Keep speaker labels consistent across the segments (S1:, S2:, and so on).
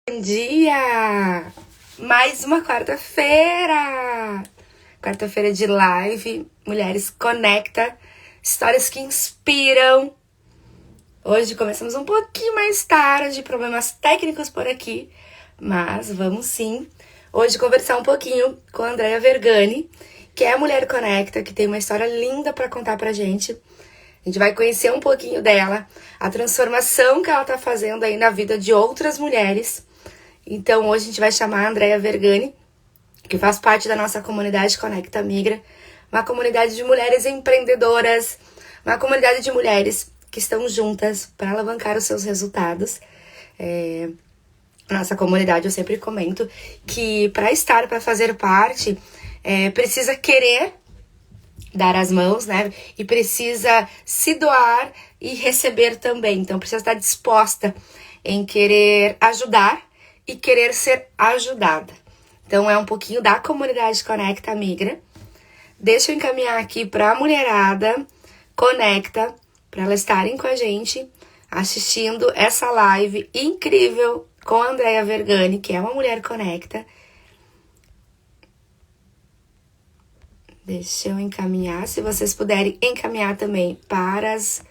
S1: Bom dia! Mais uma quarta-feira! Quarta-feira de live, Mulheres Conecta, histórias que inspiram. Hoje começamos um pouquinho mais tarde, problemas técnicos por aqui, mas vamos sim. Hoje conversar um pouquinho com a Andrea Vergani, que é a Mulher Conecta, que tem uma história linda para contar pra gente. A gente vai conhecer um pouquinho dela, a transformação que ela tá fazendo aí na vida de outras mulheres. Então hoje a gente vai chamar a Andrea Vergani, que faz parte da nossa comunidade Conecta Migra, uma comunidade de mulheres empreendedoras, uma comunidade de mulheres que estão juntas para alavancar os seus resultados. Nossa comunidade, eu sempre comento que para fazer parte, precisa querer dar as mãos, né? E precisa se doar e receber também. Então precisa estar disposta em querer ajudar e querer ser ajudada. Então é um pouquinho da comunidade Conecta Migra. Deixa eu encaminhar aqui para a mulherada Conecta, para elas estarem com a gente, assistindo essa live incrível com a Andrea Vergani, que é uma mulher Conecta. Deixa eu encaminhar, se vocês puderem encaminhar também para as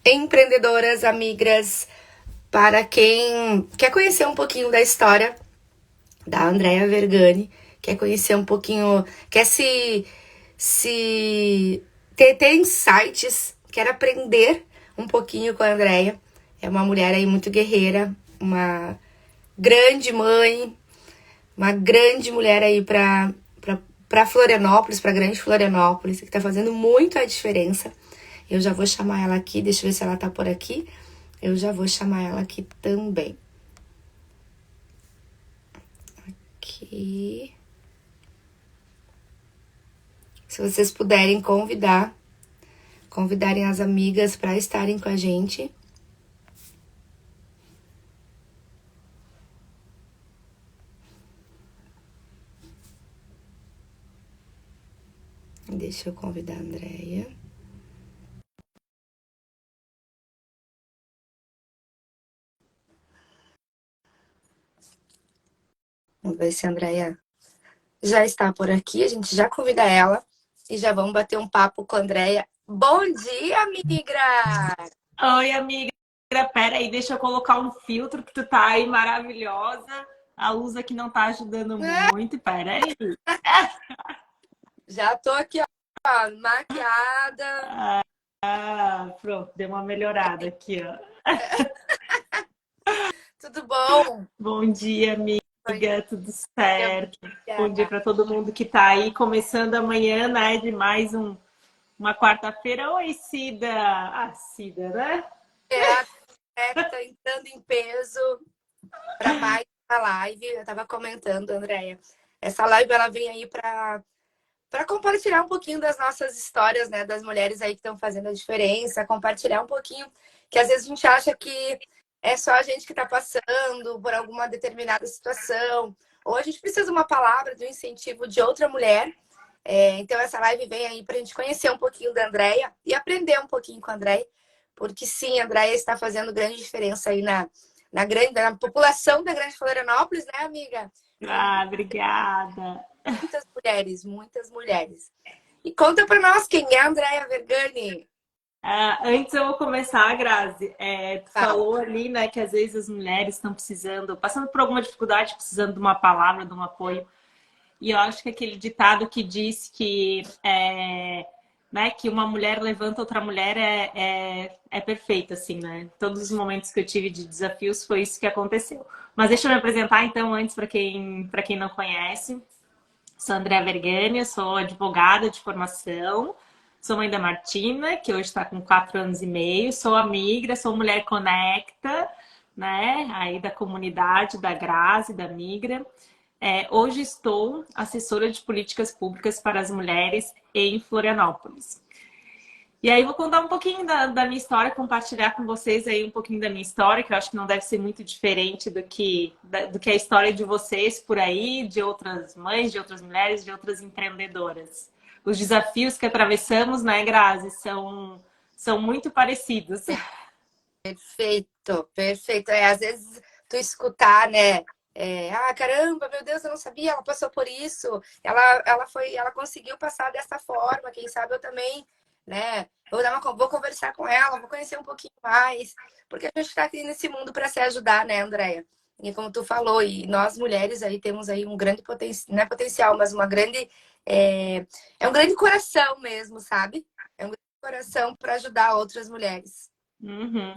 S1: empreendedoras, amigas, para quem quer conhecer um pouquinho da história da Andrea Vergani, quer conhecer um pouquinho, quer ter insights, quer aprender um pouquinho com a Andrea. É uma mulher aí muito guerreira, uma grande mãe, uma grande mulher aí para Florianópolis, para Grande Florianópolis, que tá fazendo muito a diferença. Eu já vou chamar ela aqui, deixa eu ver se ela tá por aqui. Eu já vou chamar ela aqui também. Aqui. Se vocês puderem convidarem as amigas para estarem com a gente. Deixa eu convidar a Andrea. Vamos ver se a Andrea já está por aqui. A gente já convida ela e já vamos bater um papo com a Andrea. Bom dia, amiga!
S2: Oi, amiga. Pera aí, deixa eu colocar um filtro que tu tá aí maravilhosa. A luz aqui não tá ajudando muito. Pera aí.
S1: Já tô aqui, ó, maquiada.
S2: Pronto, deu uma melhorada aqui, ó.
S1: Tudo bom?
S2: Bom dia, amiga.
S1: Bom
S2: Tudo certo? Bom dia
S1: dia.
S2: para todo mundo que tá aí começando amanhã, né? De mais uma quarta-feira. Oi, Cida. Cida, né?
S1: A Conecta entrando em peso para mais uma live. Eu tava comentando, Andrea. Essa live ela vem aí para compartilhar um pouquinho das nossas histórias, né, das mulheres aí que estão fazendo a diferença, compartilhar um pouquinho que às vezes a gente acha que é só a gente que está passando por alguma determinada situação, ou a gente precisa de uma palavra, de um incentivo de outra mulher. Então essa live vem aí para a gente conhecer um pouquinho da Andrea e aprender um pouquinho com a Andrea, porque sim, a Andrea está fazendo grande diferença aí na população da Grande Florianópolis, né, amiga?
S2: Obrigada.
S1: Muitas mulheres, muitas mulheres. E conta para nós quem é a Andrea Vergani.
S2: Antes eu vou começar, Grazi. Tu
S1: Fala.
S2: falou ali, né, que às vezes as mulheres estão precisando, passando por alguma dificuldade, precisando de uma palavra, de um apoio. E eu acho que aquele ditado que diz que, né, que uma mulher levanta outra mulher é perfeito, assim, né? Todos os momentos que eu tive de desafios foi isso que aconteceu. Mas deixa eu me apresentar, então, antes, para quem não conhece. Sou Andrea Vergani, eu sou advogada de formação, sou mãe da Martina, que hoje está com 4 anos e meio, sou amiga, sou Mulher Conecta, né? Aí da comunidade da Grazi, da Migra. Hoje estou assessora de políticas públicas para as mulheres em Florianópolis. E aí vou contar um pouquinho da minha história, compartilhar com vocês aí um pouquinho da minha história, que eu acho que não deve ser muito diferente do que a história de vocês por aí, de outras mães, de outras mulheres, de outras empreendedoras. Os desafios que atravessamos, né, Grazi, são muito parecidos.
S1: Perfeito, perfeito. Às vezes tu escutar, né? Caramba, meu Deus, eu não sabia, ela passou por isso. Ela conseguiu passar dessa forma. Quem sabe eu também, né? Vou conversar com ela, vou conhecer um pouquinho mais, porque a gente está aqui nesse mundo para se ajudar, né, Andréia? E como tu falou, e nós mulheres aí temos aí um grande potencial, não é potencial, mas uma grande é um grande coração mesmo, sabe? É um grande coração para ajudar outras mulheres.
S2: Uhum.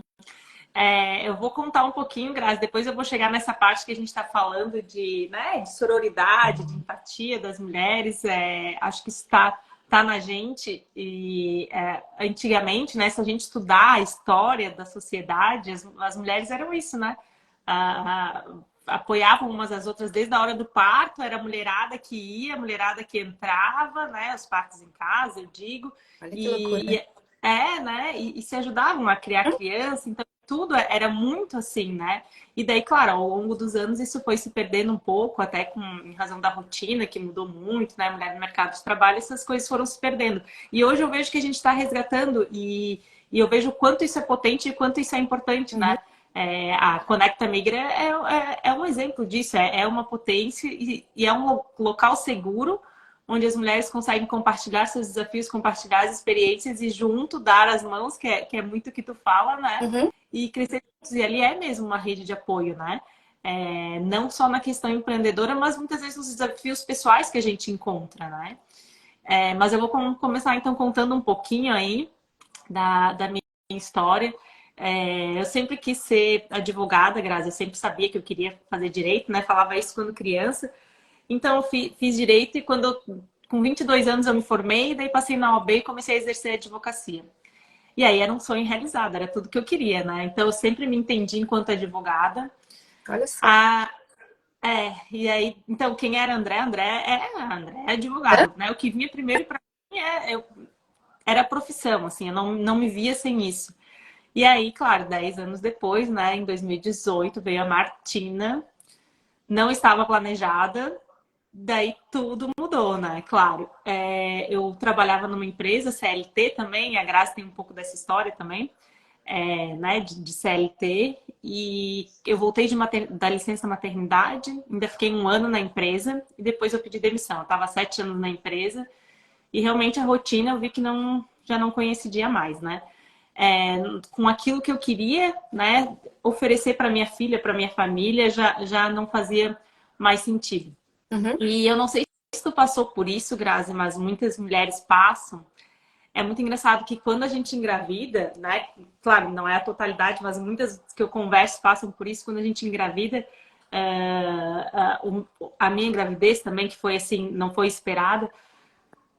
S2: Eu vou contar um pouquinho, Grazi, depois eu vou chegar nessa parte que a gente está falando de, né, de sororidade, de empatia das mulheres. Acho que isso tá na gente. E antigamente, né, se a gente estudar a história da sociedade, as mulheres eram isso, né? Ah, apoiavam umas às outras desde a hora do parto, era a mulherada que ia, a mulherada que entrava, né? Os partos em casa, eu digo.
S1: Olha que loucura.
S2: Né? E se ajudavam a criar criança, então tudo era muito assim, né? E daí, claro, ao longo dos anos isso foi se perdendo um pouco, até em razão da rotina, que mudou muito, né? Mulher no mercado de trabalho, essas coisas foram se perdendo. E hoje eu vejo que a gente está resgatando e eu vejo o quanto isso é potente e o quanto isso é importante,
S1: Uhum,
S2: né? A Conecta Migra é um exemplo disso, é uma potência e é um local seguro onde as mulheres conseguem compartilhar seus desafios, compartilhar as experiências e junto dar as mãos, que é muito o que tu fala, né?
S1: uhum,
S2: E crescer juntos. E ali é mesmo uma rede de apoio, né? Não só na questão empreendedora, mas muitas vezes nos desafios pessoais que a gente encontra, né? Mas eu vou começar então contando um pouquinho aí da minha história. Eu sempre quis ser advogada, Grazi, eu sempre sabia que eu queria fazer direito, né? Falava isso quando criança. Então, eu fiz direito e com 22 anos eu me formei, daí passei na OAB e comecei a exercer a advocacia. E aí era um sonho realizado, era tudo que eu queria, né? Então, eu sempre me entendi enquanto advogada.
S1: olha só.
S2: Ah, e aí, então, quem era André? André é
S1: Hã?
S2: advogado, né? O que vinha primeiro para mim era a profissão, assim, eu não me via sem isso. E aí, claro, 10 anos depois, né, em 2018, veio a Martina, não estava planejada, daí tudo mudou, né? Claro. Eu trabalhava numa empresa CLT também, a Graça tem um pouco dessa história também, né? De CLT. E eu voltei da licença maternidade, ainda fiquei um ano na empresa e depois eu pedi demissão. Eu estava 7 anos na empresa e realmente a rotina eu vi que já não coincidia mais, né? Com aquilo que eu queria, né, oferecer para minha filha, para minha família, já não fazia mais sentido.
S1: Uhum,
S2: E eu não sei se tu passou por isso, Grazi, mas muitas mulheres passam. É muito engraçado que quando a gente engravida, né? Claro, não é a totalidade, mas muitas que eu converso passam por isso. Quando a gente engravida, a minha gravidez também, que foi assim, não foi esperada.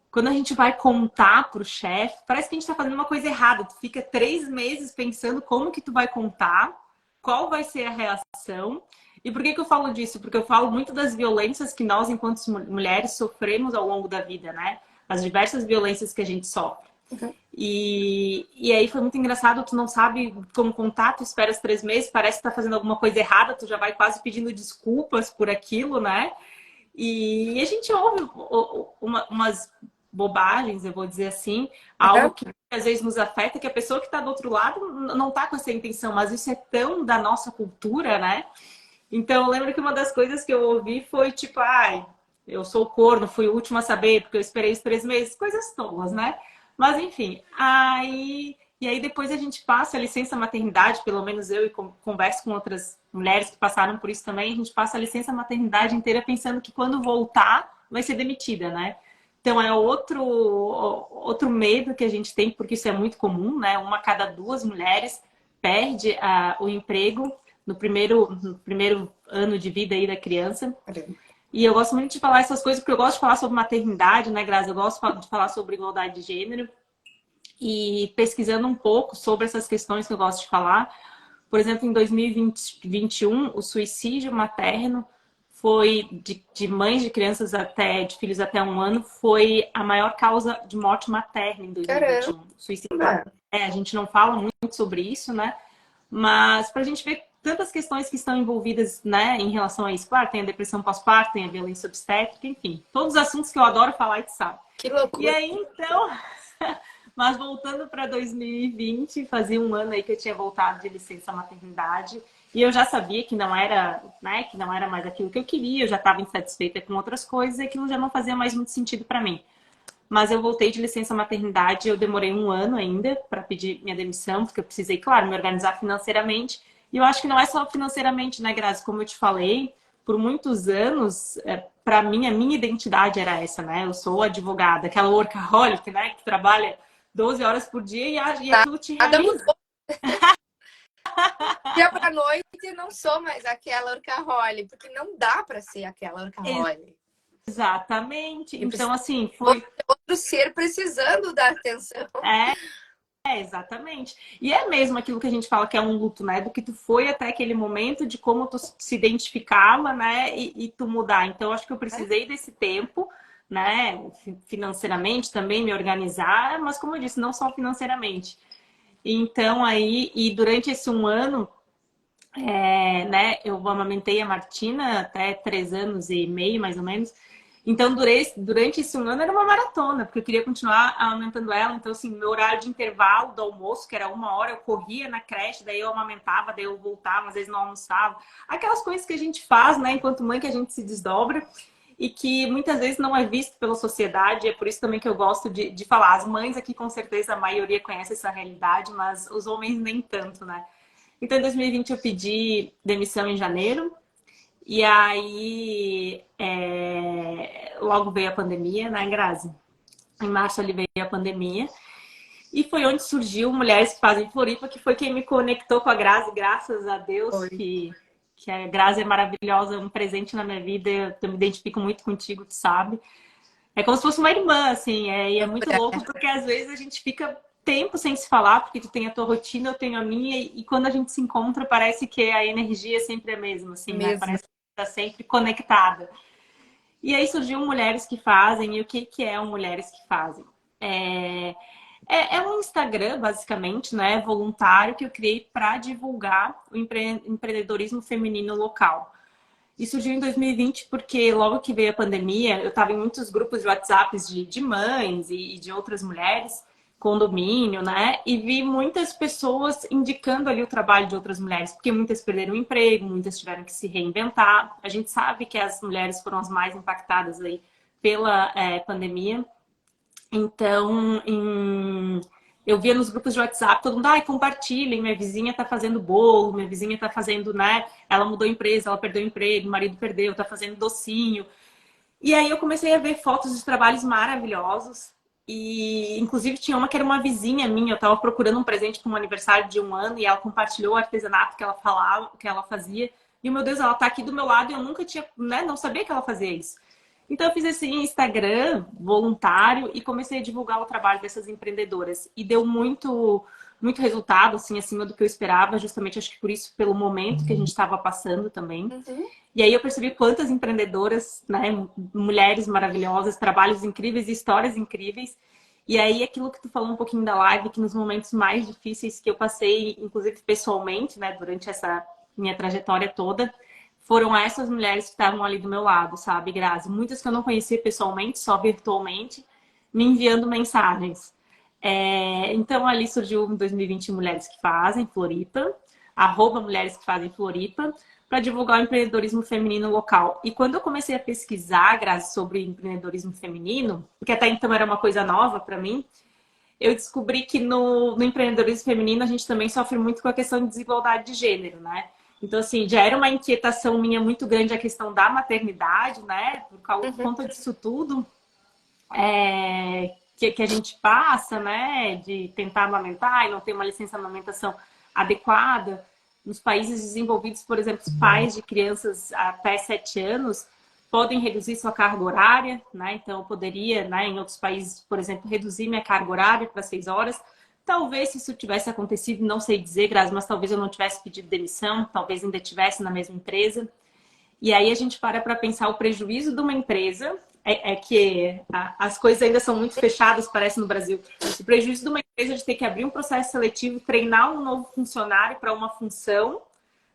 S2: Quando a gente vai contar pro chefe, parece que a gente tá fazendo uma coisa errada. Tu fica 3 meses pensando como que tu vai contar, qual vai ser a reação. E por que eu falo disso? Porque eu falo muito das violências que nós, enquanto mulheres, sofremos ao longo da vida, né? As diversas violências que a gente sofre.
S1: uhum.
S2: E aí foi muito engraçado, tu não sabe como contar, tu espera os 3 meses, parece que tá fazendo alguma coisa errada, tu já vai quase pedindo desculpas por aquilo, né? E a gente ouve umas bobagens, eu vou dizer assim, algo
S1: Uhum.
S2: que às vezes nos afeta, que a pessoa que está do outro lado não está com essa intenção, mas isso é tão da nossa cultura, né? Então eu lembro que uma das coisas que eu ouvi foi tipo, ai, eu sou corno, fui o último a saber, porque eu esperei os 3 meses, coisas tolas, né? Mas enfim, e aí depois a gente passa a licença maternidade, pelo menos eu e converso com outras mulheres que passaram por isso também, a gente passa a licença maternidade inteira pensando que quando voltar vai ser demitida, né? Então é outro medo que a gente tem, porque isso é muito comum, né? Uma a cada 2 mulheres perde o emprego no primeiro ano de vida aí da criança.
S1: Caramba.
S2: E eu gosto muito de falar essas coisas, porque eu gosto de falar sobre maternidade, né, Grazi? Eu gosto de falar sobre igualdade de gênero. E pesquisando um pouco sobre essas questões que eu gosto de falar, por exemplo, em 2021, o suicídio materno foi de mães de crianças de filhos até 1 ano, foi a maior causa de morte materna em 2021. Suicídio
S1: Caramba.
S2: materno. A gente não fala muito sobre isso, né? Mas para a gente ver tantas questões que estão envolvidas, né, em relação a isso. Claro, tem a depressão pós-parto, tem a violência obstétrica, enfim, todos os assuntos que eu adoro falar e tu sabe.
S1: Que
S2: E
S1: loucura.
S2: aí, então, mas voltando para 2020, fazia 1 ano aí que eu tinha voltado de licença maternidade E eu já sabia que não era, né, que não era mais aquilo que eu queria, eu já estava insatisfeita com outras coisas e aquilo já não fazia mais muito sentido para mim. Mas eu voltei de licença maternidade, eu demorei um ano ainda para pedir minha demissão, porque eu precisei, claro, me organizar financeiramente. E eu acho que não é só financeiramente, né, Grazi? Como eu te falei, por muitos anos, para mim, a minha identidade era essa, né? Eu sou advogada, aquela workaholic, né, que trabalha 12 horas por dia e aquilo te
S1: Nada
S2: realiza.
S1: mudou. Dia pra noite, não sou mais aquela workaholic, porque não dá para ser aquela workaholic.
S2: Exatamente.
S1: Eu
S2: Então,
S1: preciso
S2: assim,
S1: de
S2: foi.
S1: outro ser precisando da atenção.
S2: É, exatamente. E é mesmo aquilo que a gente fala que é um luto, né? Do que tu foi até aquele momento, de como tu se identificava, né? E tu mudar. Então, eu acho que eu precisei desse tempo, né? Financeiramente também, me organizar, mas como eu disse, não só financeiramente. Então, aí, e durante esse um ano, né? Eu amamentei a Martina até 3 anos e meio, mais ou menos. Então, durante esse um ano era uma maratona, porque eu queria continuar amamentando ela. Então, assim, meu horário de intervalo do almoço, que era 1 hora, eu corria na creche, daí eu amamentava, daí eu voltava, às vezes não almoçava. Aquelas coisas que a gente faz, né, enquanto mãe, que a gente se desdobra e que muitas vezes não é visto pela sociedade. É por isso também que eu gosto de falar. As mães aqui, com certeza, a maioria conhece essa realidade, mas os homens nem tanto, né? Então, em 2020 eu pedi demissão em janeiro. E aí, logo veio a pandemia, né, Grazi? Em março ali veio a pandemia. E foi onde surgiu Mulheres que Fazem Floripa, que foi quem me conectou com a Grazi, graças a Deus,
S1: Foi.
S2: que a Grazi é maravilhosa, um presente na minha vida. Eu me identifico muito contigo, tu sabe. É como se fosse uma irmã, assim, e é muito louco, porque às vezes a gente fica tempo sem se falar, porque tu tem a tua rotina, eu tenho a minha, e quando a gente se encontra, parece que a energia é sempre a mesma, assim, né?
S1: Mesmo.
S2: Parece que tá sempre conectada. E aí surgiu Mulheres que Fazem, e o que que é o Mulheres que Fazem? É, é um Instagram, basicamente, né, voluntário, que eu criei para divulgar o empreendedorismo feminino local. E surgiu em 2020 porque logo que veio a pandemia, eu estava em muitos grupos de WhatsApp de mães e de outras mulheres, condomínio, né? E vi muitas pessoas indicando ali o trabalho de outras mulheres, porque muitas perderam o emprego, muitas tiveram que se reinventar. A gente sabe que as mulheres foram as mais impactadas aí pela pandemia. Então, eu via nos grupos de WhatsApp, todo mundo, ai, compartilhem, minha vizinha tá fazendo bolo, minha vizinha tá fazendo, né? Ela mudou a empresa, ela perdeu o emprego, o marido perdeu, tá fazendo docinho. E aí eu comecei a ver fotos de trabalhos maravilhosos. E, inclusive, tinha uma que era uma vizinha minha, eu tava procurando um presente para um aniversário de um ano e ela compartilhou o artesanato que ela falava, que ela fazia. E, meu Deus, ela tá aqui do meu lado e eu nunca tinha, né? Não sabia que ela fazia isso. Então, eu fiz esse Instagram voluntário e comecei a divulgar o trabalho dessas empreendedoras. E deu muito resultado, assim, acima do que eu esperava, justamente acho que por isso, pelo momento que a gente estava passando também.
S1: Uhum.
S2: E aí eu percebi quantas empreendedoras, né, mulheres maravilhosas, trabalhos incríveis, histórias incríveis. E aí aquilo que tu falou um pouquinho da live, que nos momentos mais difíceis que eu passei, inclusive pessoalmente, né, durante essa minha trajetória toda, foram essas mulheres que estavam ali do meu lado, sabe, Grazi? Muitas que eu não conhecia pessoalmente, só virtualmente, me enviando mensagens. Então ali surgiu em 2020 Mulheres que Fazem Floripa, @Mulheres que Fazem Floripa, para divulgar o empreendedorismo feminino local. E quando eu comecei a pesquisar, Grazi, sobre empreendedorismo feminino, porque até então era uma coisa nova para mim, eu descobri que no empreendedorismo feminino a gente também sofre muito com a questão de desigualdade de gênero, né? Então, assim, já era uma inquietação minha muito grande a questão da maternidade, né? Por conta disso tudo que a gente passa, né? De tentar amamentar e não ter uma licença de amamentação adequada. Nos países desenvolvidos, por exemplo, os pais de crianças até 7 anos podem reduzir sua carga horária, né? Então, eu poderia, né, em outros países, por exemplo, reduzir minha carga horária para 6 horas. Talvez, se isso tivesse acontecido, não sei dizer, Grazi, mas talvez eu não tivesse pedido demissão, talvez ainda estivesse na mesma empresa. E aí a gente para pensar o prejuízo de uma empresa, que as coisas ainda são muito fechadas, parece, no Brasil. O prejuízo de uma empresa de ter que abrir um processo seletivo, treinar um novo funcionário para uma função,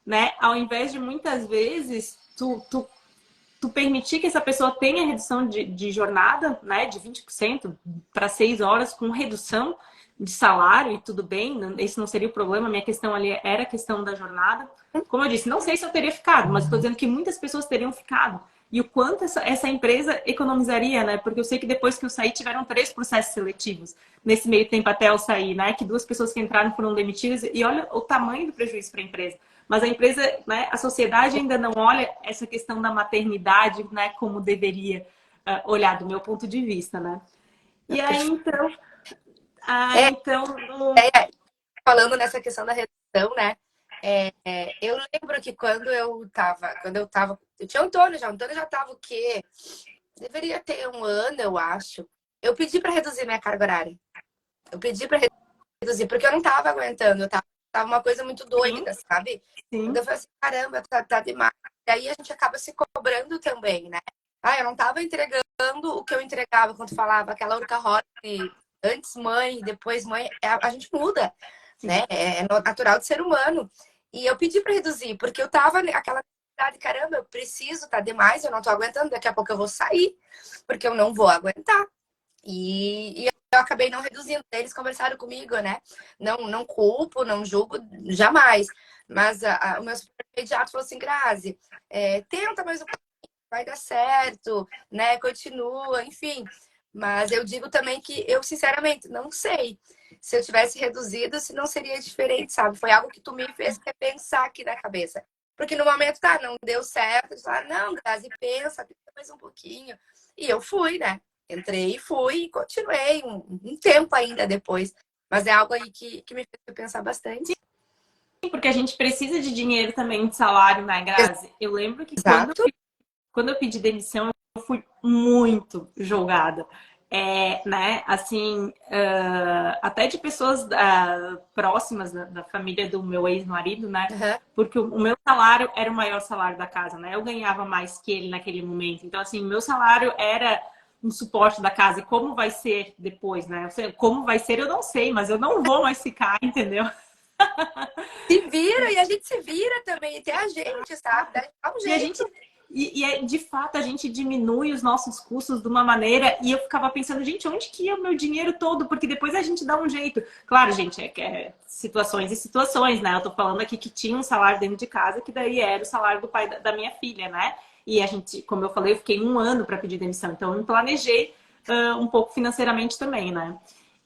S2: né? Ao invés de muitas vezes tu permitir que essa pessoa tenha redução de jornada, né, de 20% para 6 horas com redução, de salário, e tudo bem, esse não seria o problema, a minha questão ali era a questão da jornada. Como eu disse, não sei se eu teria ficado, mas estou dizendo que muitas pessoas teriam ficado. E o quanto essa empresa economizaria, né? Porque eu sei que depois que eu saí, tiveram 3 processos seletivos nesse meio tempo até eu sair, né? Que 2 pessoas que entraram foram demitidas, e olha o tamanho do prejuízo para a empresa. Mas a empresa, né, a sociedade ainda não olha essa questão da maternidade, né, como deveria olhar do meu ponto de vista, né? E aí, então,
S1: É,
S2: então,
S1: falando nessa questão da redução, né? Eu lembro que eu tinha o Antônio já tava o quê? Deveria ter um ano, eu acho. Eu pedi para reduzir minha carga horária. Eu pedi para reduzir, porque eu não tava aguentando, tava uma coisa muito
S2: sim,
S1: doida, sabe?
S2: sim.
S1: Então eu falei assim, caramba, tá demais. E aí a gente acaba se cobrando também, né? Ah, eu não tava entregando o que eu entregava quando falava aquela workaholic, antes mãe, depois mãe, a gente muda, né? É natural de ser humano. E eu pedi para reduzir, porque eu tava aquela necessidade, caramba, eu preciso, tá demais, eu não tô aguentando, daqui a pouco eu vou sair, porque eu não vou aguentar. E eu acabei não reduzindo. Eles conversaram comigo, né? Não culpo, não julgo, jamais. Mas o meu super imediato falou assim, Grazi, tenta mais um pouco, vai dar certo, né? Continua, enfim. Mas eu digo também que eu, sinceramente, não sei se eu tivesse reduzido, se não seria diferente, sabe? Foi algo que tu me fez repensar aqui na cabeça. Porque no momento, tá, não deu certo. Eu falei, não, Grazi, pensa, tenta mais um pouquinho. E eu fui, né? Entrei e fui e continuei um tempo ainda depois. Mas é algo aí que me fez pensar bastante.
S2: Porque a gente precisa de dinheiro também, de salário, né, Grazi? Eu lembro que
S1: Exato.
S2: quando eu pedi demissão, eu fui muito julgada. Né, assim, até de pessoas próximas da família do meu ex-marido, né?
S1: Uhum.
S2: Porque o meu salário era o maior salário da casa, né? Eu ganhava mais que ele naquele momento. Então, assim, o meu salário era um suporte da casa. E como vai ser depois, né? Como vai ser, eu não sei, mas eu não vou mais ficar, entendeu?
S1: Se vira e a gente se vira também. Tem a gente, sabe? Dá um
S2: E a gente
S1: jeito.
S2: de fato a gente diminui os nossos custos de uma maneira e eu ficava pensando, gente, onde que é o meu dinheiro todo? Porque depois a gente dá um jeito. Claro, gente, situações e situações, né? Eu tô falando aqui que tinha um salário dentro de casa, que daí era o salário do pai da minha filha, né? E a gente, como eu falei, eu fiquei um ano para pedir demissão, então eu me planejei um pouco financeiramente também, né?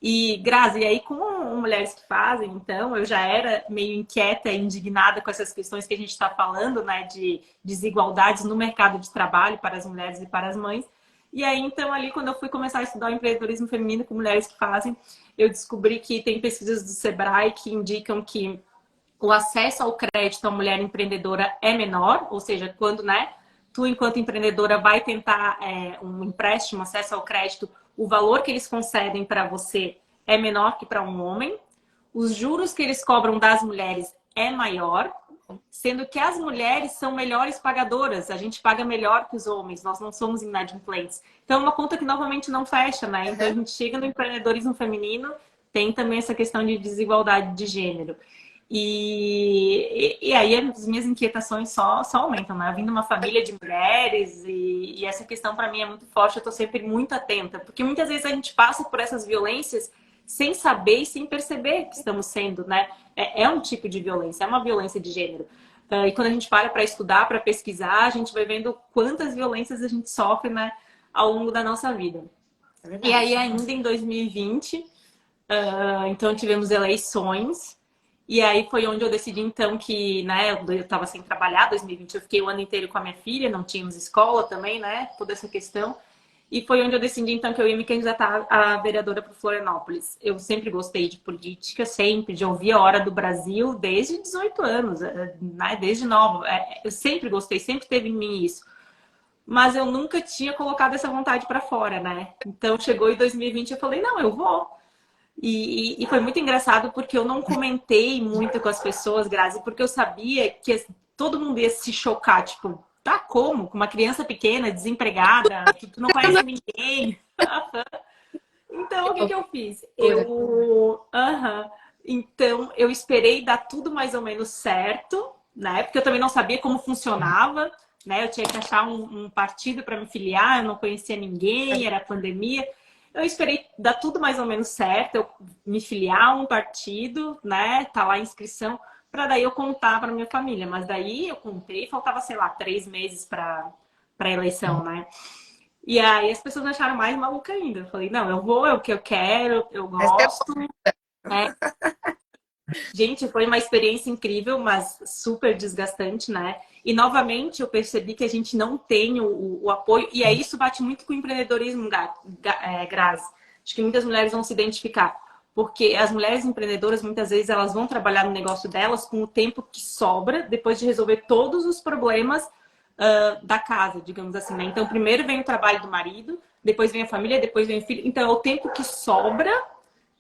S2: E, Grazi, e aí com Mulheres que Fazem, então, eu já era meio inquieta e indignada com essas questões que a gente está falando, né, de desigualdades no mercado de trabalho para as mulheres e para as mães. E aí, então, ali, quando eu fui começar a estudar o empreendedorismo feminino com Mulheres que Fazem, eu descobri que tem pesquisas do Sebrae que indicam que o acesso ao crédito à mulher empreendedora é menor, ou seja, quando, né, tu, enquanto empreendedora, vai tentar um empréstimo, acesso ao crédito, o valor que eles concedem para você é menor que para um homem. Os juros que eles cobram das mulheres é maior, sendo que as mulheres são melhores pagadoras. A gente paga melhor que os homens, nós não somos inadimplentes. Então, é uma conta que novamente não fecha, né? Então, a gente chega no empreendedorismo feminino, tem também essa questão de desigualdade de gênero. E aí as minhas inquietações só aumentam, né? Eu vim de uma família de mulheres e essa questão para mim é muito forte, eu estou sempre muito atenta, porque muitas vezes a gente passa por essas violências sem saber e sem perceber que estamos sendo, né? É um tipo de violência, é uma violência de gênero. E quando a gente para estudar, para pesquisar, a gente vai vendo quantas violências a gente sofre, né, ao longo da nossa vida. E aí, ainda em 2020, então tivemos eleições. E aí foi onde eu decidi, então, que, né, eu estava sem trabalhar, 2020 eu fiquei o ano inteiro com a minha filha, não tínhamos escola também, né, toda essa questão. E foi onde eu decidi, então, que eu ia me candidatar a vereadora para Florianópolis. Eu sempre gostei de política, sempre, de ouvir a Hora do Brasil, desde 18 anos, né, desde nova. Eu sempre gostei, sempre teve em mim isso. Mas eu nunca tinha colocado essa vontade para fora, né? Então, chegou em 2020 eu falei, não, eu vou. E foi muito engraçado porque eu não comentei muito com as pessoas, Grazi, porque eu sabia que todo mundo ia se chocar, tipo, tá como? Com uma criança pequena, desempregada, tu não conhece ninguém. Então, o que que eu fiz? Então, eu esperei dar tudo mais ou menos certo, né? Porque eu também não sabia como funcionava, né? Eu tinha que achar um partido para me filiar, eu não conhecia ninguém, era pandemia. Eu esperei dar tudo mais ou menos certo, eu me filiar a um partido, né? Tá lá a inscrição, para daí eu contar para minha família. Mas daí eu contei, faltava, sei lá, 3 meses para eleição, né? E aí as pessoas me acharam mais maluca ainda. Eu falei, não, eu vou, é o que eu quero, eu
S1: Essa é
S2: gosto, né? Gente, foi uma experiência incrível, mas super desgastante, né? E novamente eu percebi que a gente não tem o apoio, e aí isso bate muito com o empreendedorismo, Grazi. Acho que muitas mulheres vão se identificar, porque as mulheres empreendedoras, muitas vezes, elas vão trabalhar no negócio delas com o tempo que sobra, depois de resolver todos os problemas da casa, digamos assim, né? Então, primeiro vem o trabalho do marido, depois vem a família, depois vem o filho. Então, é o tempo que sobra,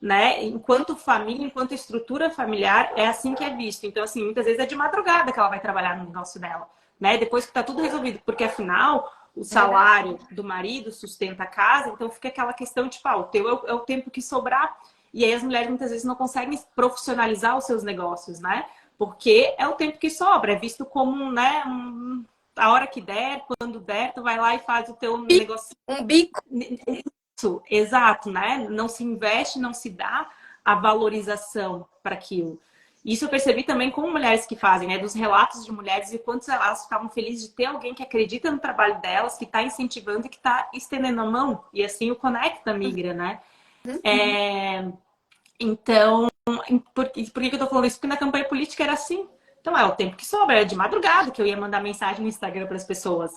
S2: né? Enquanto família, enquanto estrutura familiar, é assim que é visto. Então, assim, muitas vezes é de madrugada que ela vai trabalhar no negócio dela, né? Depois que tá tudo resolvido, porque afinal o
S1: verdade.
S2: salário do marido sustenta a casa, então fica aquela questão, tipo, o teu é o tempo que sobrar. E aí as mulheres muitas vezes não conseguem profissionalizar os seus negócios, né? Porque é o tempo que sobra, é visto como, né, a hora que der, quando der, tu vai lá e faz o teu negócio.
S1: Um bico.
S2: Isso, exato, né? Não se investe, não se dá a valorização para aquilo. Isso eu percebi também com mulheres que fazem, né? Dos relatos de mulheres e quantas elas ficavam felizes de ter alguém que acredita no trabalho delas, que está incentivando e que está estendendo a mão. E assim o Conecta migra, né? Então, por que eu tô falando isso? Porque na campanha política era assim. Então, é o tempo que sobra, era de madrugada que eu ia mandar mensagem no Instagram para as pessoas.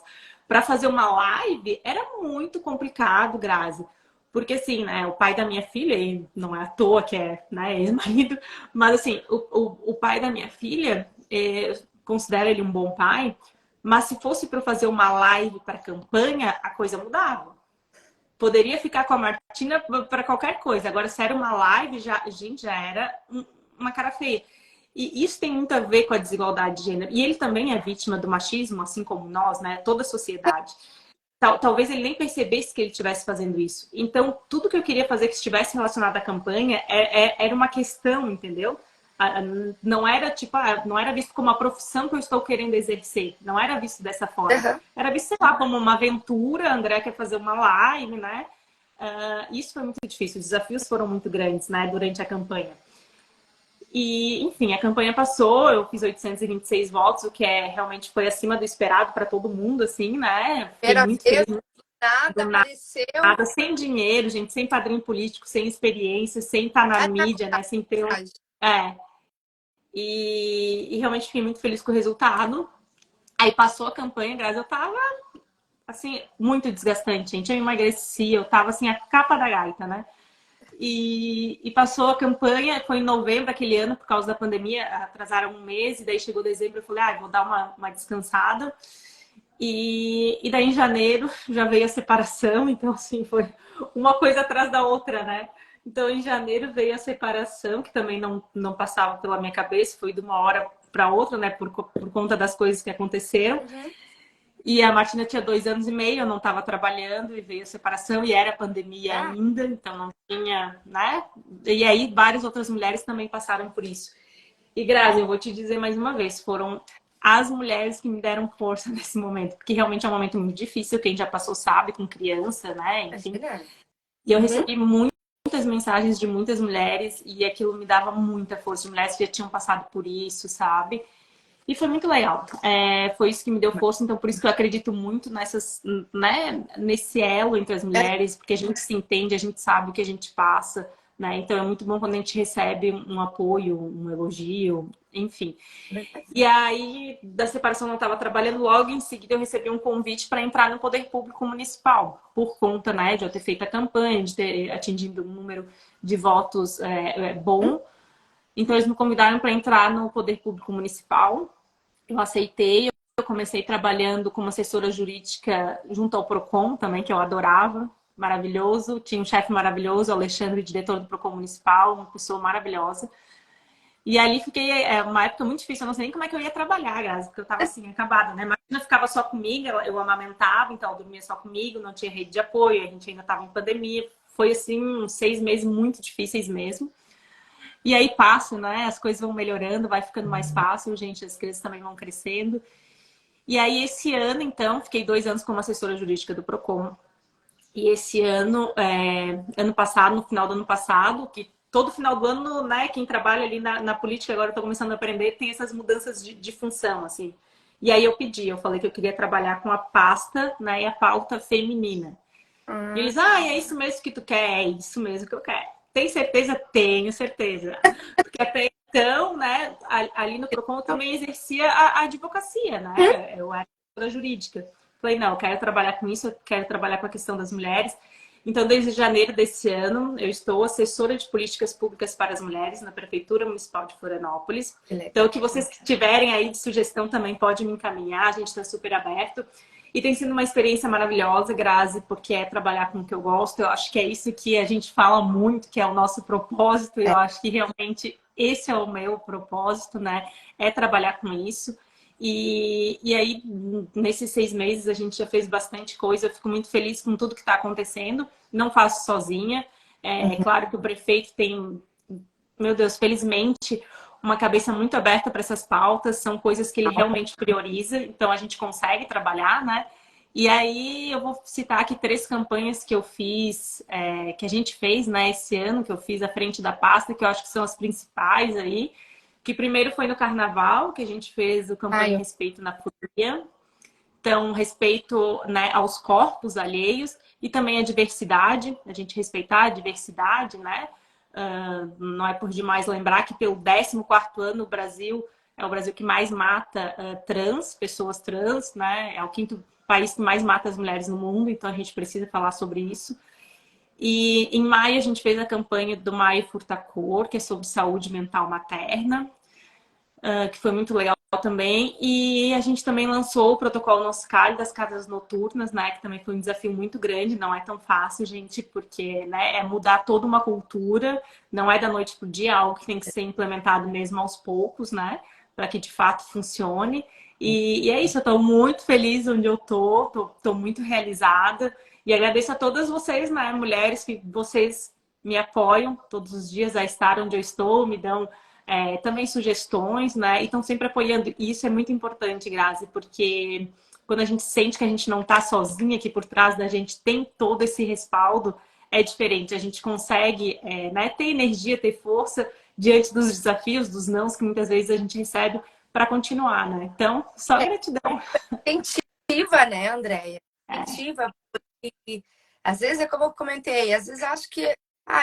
S2: Para fazer uma live era muito complicado, Grazi. Porque, assim, né, o pai da minha filha, e não é à toa que é, né, ex-marido, mas, assim, o pai da minha filha, considero ele um bom pai, mas se fosse para fazer uma live para campanha, a coisa mudava. Poderia ficar com a Martina para qualquer coisa. Agora, se era uma live, já, gente, já era uma cara feia. E isso tem muito a ver com a desigualdade de gênero. E ele também é vítima do machismo, assim como nós, né? Toda a sociedade. Talvez ele nem percebesse que ele estivesse fazendo isso. Então, tudo que eu queria fazer que estivesse relacionado à campanha era uma questão, entendeu? Não era tipo, não era visto como uma profissão que eu estou querendo exercer. Não era visto dessa forma.
S1: Uhum.
S2: Era visto, sei lá, como uma aventura. A André quer fazer uma live, né? Isso foi muito difícil. Os desafios foram muito grandes, né? Durante a campanha. E, enfim, a campanha passou, eu fiz 826 votos, o que realmente foi acima do esperado para todo mundo, assim, né? Fiquei
S1: Primeira
S2: muito
S1: vez,
S2: feliz
S1: nada
S2: do
S1: apareceu.
S2: nada, sem dinheiro, gente, sem padrinho político, sem experiência, sem estar na
S1: Nada
S2: mídia, né? Sem ter.
S1: vontade.
S2: É. E realmente fiquei muito feliz com o resultado. Aí passou a campanha, Grazi, eu tava, assim, muito desgastante, gente. Eu emagreci, eu tava, assim, a capa da gaita, né? E passou a campanha, foi em novembro aquele ano, por causa da pandemia, atrasaram um mês, e daí chegou dezembro, eu falei, vou dar uma descansada. E daí em janeiro já veio a separação, então assim, foi uma coisa atrás da outra, né? Então em janeiro veio a separação, que também não passava pela minha cabeça, foi de uma hora para outra, né? Por conta das coisas que aconteceram.
S1: Uhum.
S2: E a Martina tinha 2 anos e meio, eu não estava trabalhando e veio a separação e era pandemia
S1: Ah,
S2: ainda, então não tinha, né? E aí várias outras mulheres também passaram por isso. E Grazi, eu vou te dizer mais uma vez, foram as mulheres que me deram força nesse momento, porque realmente é um momento muito difícil, quem já passou sabe, com criança, né? Enfim.
S1: imagina.
S2: E eu
S1: Uhum.
S2: recebi muitas mensagens de muitas mulheres e aquilo me dava muita força, de mulheres que já tinham passado por isso, sabe? E foi muito legal. Foi isso que me deu força, então por isso que eu acredito muito né, nesse elo entre as
S1: É,
S2: mulheres, porque a gente se entende, a gente sabe o que a gente passa, né? Então é muito bom quando a gente recebe um apoio, um elogio, enfim. E aí, da separação, eu não estava trabalhando. Logo em seguida, eu recebi um convite para entrar no Poder Público Municipal, por conta, né, de eu ter feito a campanha, de ter atingido um número de votos bom. Então, eles me convidaram para entrar no Poder Público Municipal. Eu aceitei. Eu comecei trabalhando como assessora jurídica junto ao Procon também, que eu adorava. Maravilhoso. Tinha um chefe maravilhoso, o Alexandre, diretor do Procon Municipal, uma pessoa maravilhosa. E ali fiquei, uma época muito difícil, eu não sei nem como é que eu ia trabalhar, Grazi, porque eu tava assim, acabada, né? A Martina ficava só comigo, eu amamentava, então ela dormia só comigo, não tinha rede de apoio, a gente ainda tava em pandemia. Foi assim, uns 6 meses muito difíceis mesmo. E aí passa, né? As coisas vão melhorando, vai ficando mais fácil, gente, as crianças também vão crescendo. E aí esse ano, então, fiquei 2 anos como assessora jurídica do Procon. E esse ano, ano passado, no final do ano passado, que todo final do ano, né, quem trabalha ali na política, agora eu tô começando a aprender, tem essas mudanças de função, assim. E aí eu falei que eu queria trabalhar com a pasta, né, e a pauta feminina. E
S1: Ah,
S2: eles, é isso mesmo que tu quer, é isso mesmo que eu quero. Tem certeza? Tenho certeza. Porque até então, né, ali no Procon eu também exercia a advocacia, né? Eu era assessora jurídica. Falei, não, eu quero trabalhar com isso, eu quero trabalhar com a questão das mulheres. Então, desde janeiro desse ano, eu estou assessora de políticas públicas para as mulheres na Prefeitura Municipal de Florianópolis.
S1: que legal.
S2: Então, o que vocês tiverem aí de sugestão também pode me encaminhar, a gente está super aberto. E tem sido uma experiência maravilhosa, Grazi, porque é trabalhar com o que eu gosto. Eu acho que é isso que a gente fala muito, que é o nosso propósito. E eu acho que realmente esse é o meu propósito, né? É trabalhar com isso. E aí, nesses 6 meses, a gente já fez bastante coisa. Eu fico muito feliz com tudo que está acontecendo. Não faço sozinha. É claro que o prefeito tem, meu Deus, felizmente, uma cabeça muito aberta para essas pautas. São coisas que ele realmente prioriza. Então, a gente consegue trabalhar, né? E aí, eu vou citar aqui 3 campanhas que eu fiz, que a gente fez, né, esse ano, que eu fiz à frente da pasta, que eu acho que são as principais aí. Que primeiro foi no Carnaval, que a gente fez o campanha
S1: Ai,
S2: Respeito na Folia. Então, respeito, né, aos corpos alheios e também a diversidade, a gente respeitar a diversidade, né? Não é por demais lembrar que pelo 14º ano o Brasil é o Brasil que mais mata pessoas trans, né? É o 5º país que mais mata as mulheres no mundo, então a gente precisa falar sobre isso. E em maio a gente fez a campanha do Maio Furta Cor, que é sobre saúde mental materna, que foi muito legal também. E a gente também lançou o protocolo Nosso Cali das casas noturnas, né? Que também foi um desafio muito grande. Não é tão fácil, gente, porque né, é mudar toda uma cultura. Não é da noite pro dia, é algo que tem que ser implementado mesmo aos poucos, né? Para que de fato funcione. E é isso, eu estou muito feliz onde eu tô muito realizada. E agradeço a todas vocês, né, mulheres, que vocês me apoiam todos os dias a estar onde eu estou, me dão também sugestões, né? E estão sempre apoiando. E isso é muito importante, Grazi, porque quando a gente sente que a gente não está sozinha, que por trás da gente tem todo esse respaldo, é diferente. A gente consegue né, ter energia, ter força diante dos desafios, dos nãos que muitas vezes a gente recebe para continuar, né? Então, só gratidão.
S1: incentiva, né, Andréia?
S2: É,
S1: Incentiva, porque às vezes é como eu comentei, às vezes eu acho que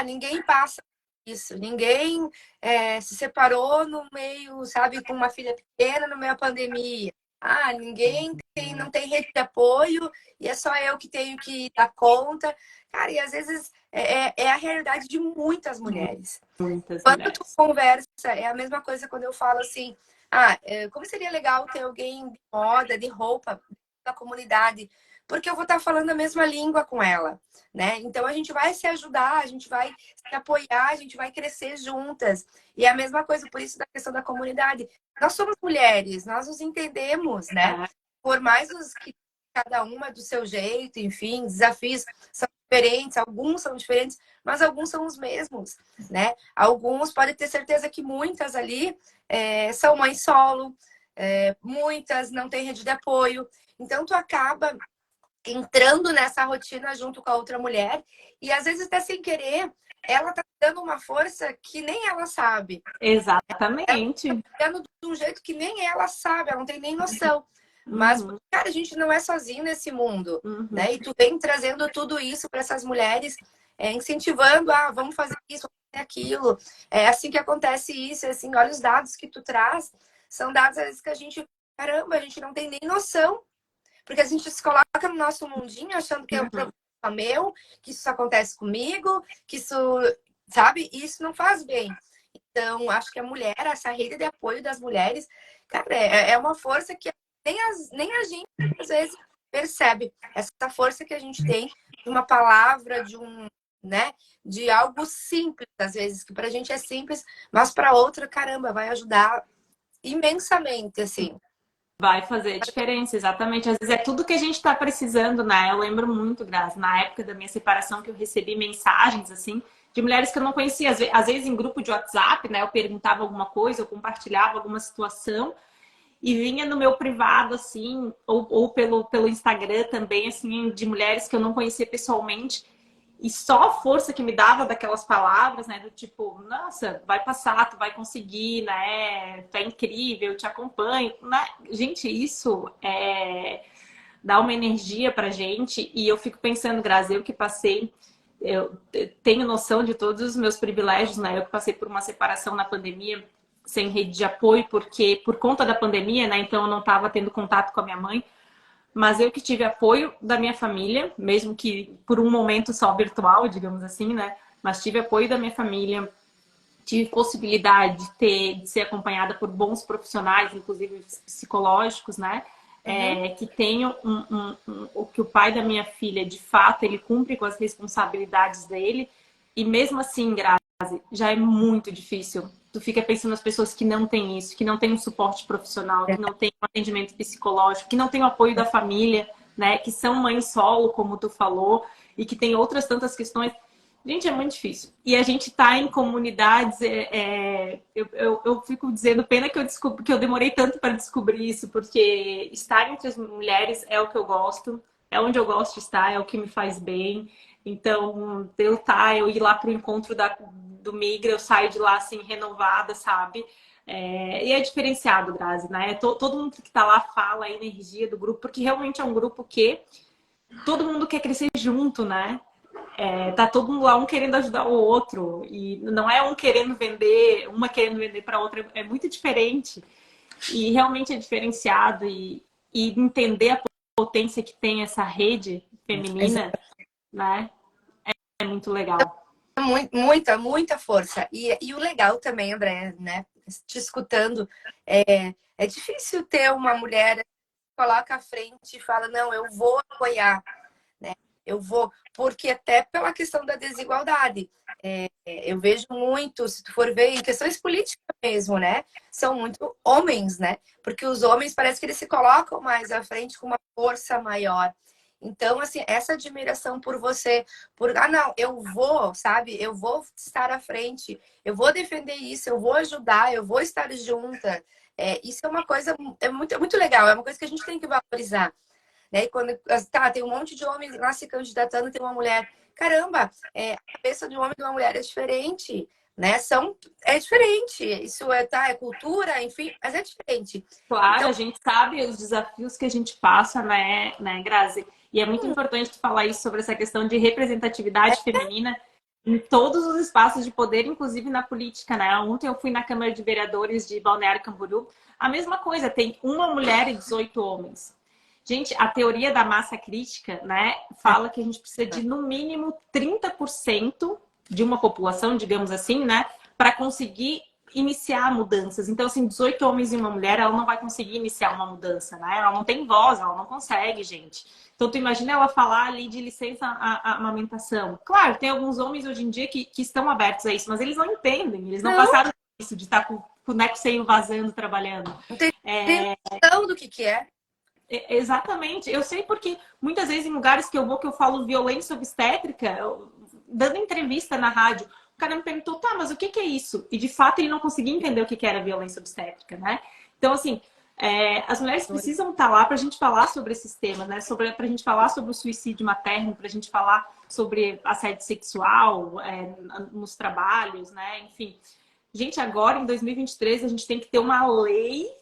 S1: ninguém passa isso, ninguém se separou no meio, sabe, com uma filha pequena no meio da pandemia. Ninguém tem, não tem rede de apoio e é só eu que tenho que dar conta. Cara, e às vezes é a realidade de muitas mulheres.
S2: muitas
S1: Quando tu
S2: mulheres.
S1: conversa, é a mesma coisa quando eu falo assim, como seria legal ter alguém de moda, de roupa da comunidade, porque eu vou estar falando a mesma língua com ela, né? Então a gente vai se ajudar, a gente vai se apoiar, a gente vai crescer juntas. E é a mesma coisa, por isso da questão da comunidade. Nós somos mulheres, nós nos entendemos, né?
S2: É,
S1: Por mais os que cada uma do seu jeito, enfim, desafios são diferentes, alguns são diferentes, mas alguns são os mesmos, né? Alguns podem ter certeza que muitas ali são mães solo, muitas não têm rede de apoio. Então, tu acaba entrando nessa rotina junto com a outra mulher e às vezes até sem querer, ela tá dando uma força que nem ela sabe. Ela
S2: exatamente.
S1: tá dando de um jeito que nem ela sabe, ela não tem nem noção. Mas,
S2: Uhum,
S1: cara, a gente não é sozinho nesse mundo,
S2: uhum.
S1: né? E tu vem trazendo tudo isso para essas mulheres, incentivando, vamos fazer isso, vamos fazer aquilo. É assim que acontece isso, é assim, olha os dados que tu traz, são dados às vezes que a gente, caramba, a gente não tem nem noção, porque a gente se coloca no nosso mundinho achando que é um problema meu, que isso acontece comigo, que isso, sabe? E isso não faz bem. Então, acho que a mulher, essa rede de apoio das mulheres, cara, é uma força que nem a gente, às vezes, percebe. Essa força que a gente tem de uma palavra, né? De algo simples, às vezes, que pra gente é simples, mas pra outra, caramba, vai ajudar imensamente, assim.
S2: Vai fazer diferença, exatamente. Às vezes é tudo que a gente está precisando, né? Eu lembro muito, Grazi, na época da minha separação, que eu recebi mensagens, assim, de mulheres que eu não conhecia. Às vezes em grupo de WhatsApp, né? Eu perguntava alguma coisa, eu compartilhava alguma situação. e vinha no meu privado, assim, ou pelo Instagram também, assim, de mulheres que eu não conhecia pessoalmente. E só a força que me dava daquelas palavras, né? Do tipo, nossa, vai passar, tu vai conseguir, né? Tu é incrível, eu te acompanho. Né? Gente, isso dá uma energia pra gente. E eu fico pensando, Grazi, eu que passei, eu tenho noção de todos os meus privilégios, né? Eu que passei por uma separação na pandemia, sem rede de apoio, porque por conta da pandemia, né? Então eu não estava tendo contato com a minha mãe. Mas eu que tive apoio da minha família, mesmo que por um momento só virtual, digamos assim, né? Mas tive apoio da minha família, tive possibilidade de ser acompanhada por bons profissionais, inclusive psicológicos, né?
S1: Uhum.
S2: Que tenham o que o pai da minha filha, de fato, ele cumpre com as responsabilidades dele. E mesmo assim, já é muito difícil. Tu fica pensando nas pessoas que não têm isso, que não têm um suporte profissional, que não têm um atendimento psicológico, que não têm o apoio da família, né? Que são mãe solo, como tu falou, e que tem outras tantas questões. Gente, é muito difícil. E a gente tá em comunidades. Eu fico dizendo, pena que eu descobri, que eu demorei tanto para descobrir isso, porque estar entre as mulheres é o que eu gosto, é onde eu gosto de estar, é o que me faz bem. Então, eu ir lá pro encontro do Migra, eu saio de lá assim, renovada, sabe? E é diferenciado, Grazi, né? Todo mundo que tá lá fala a energia do grupo, porque realmente é um grupo que todo mundo quer crescer junto, né? Tá todo mundo lá, um querendo ajudar o outro. E não é um querendo vender, uma querendo vender para outra. É muito diferente. E realmente é diferenciado. E entender a potência que tem essa rede feminina, né? É muito legal.
S1: Muita força. E o legal também, André, né? Te escutando, é difícil ter uma mulher que coloca à frente e fala, não, eu vou apoiar, né? Eu vou, porque até pela questão da desigualdade. Eu vejo muito, se tu for ver, em questões políticas mesmo, né? São muito homens, né? Porque os homens parece que eles se colocam mais à frente com uma força maior. Então, assim, essa admiração por você, não, eu vou, sabe? Eu vou estar à frente, eu vou defender isso, eu vou ajudar, eu vou estar junta. Isso é uma coisa, é muito legal, é uma coisa que a gente tem que valorizar, né? E quando tem um monte de homens lá se candidatando, tem uma mulher. Caramba, a cabeça de um homem e de uma mulher é diferente, né? É diferente. Isso é cultura, enfim, mas é diferente.
S2: Claro,
S1: Então,
S2: a gente sabe os desafios que a gente passa, né, Grazi? E é muito importante tu falar isso sobre essa questão de
S1: é,
S2: representatividade feminina em todos os espaços de poder, inclusive na política, né? Ontem eu fui na Câmara de Vereadores de Balneário Camboriú. A mesma coisa, tem uma mulher e 18 homens. Gente, a teoria da massa crítica, né, fala que a gente precisa de no mínimo 30% de uma população, digamos assim, né, para conseguir iniciar mudanças. Então, assim, 18 homens e uma mulher, ela não vai conseguir iniciar uma mudança, né? Ela não tem voz, ela não consegue, gente. Então, tu imagina ela falar ali de licença à amamentação. Claro, tem alguns homens hoje em dia que estão abertos a isso, mas eles não entendem, eles não
S1: não,
S2: passaram isso de estar com o neco seio vazando, trabalhando.
S1: não tem noção do que é.
S2: Exatamente. Eu sei porque muitas vezes em lugares que eu vou que eu falo violência obstétrica, dando entrevista na rádio, o cara me perguntou, tá, mas o que é isso? E de fato ele não conseguia entender o que era violência obstétrica, né? Então, assim, as mulheres precisam estar lá para a gente falar sobre esses temas, né? Para a gente falar sobre o suicídio materno, para a gente falar sobre assédio sexual nos trabalhos, né? Enfim. Gente, agora em 2023 a gente tem que ter uma lei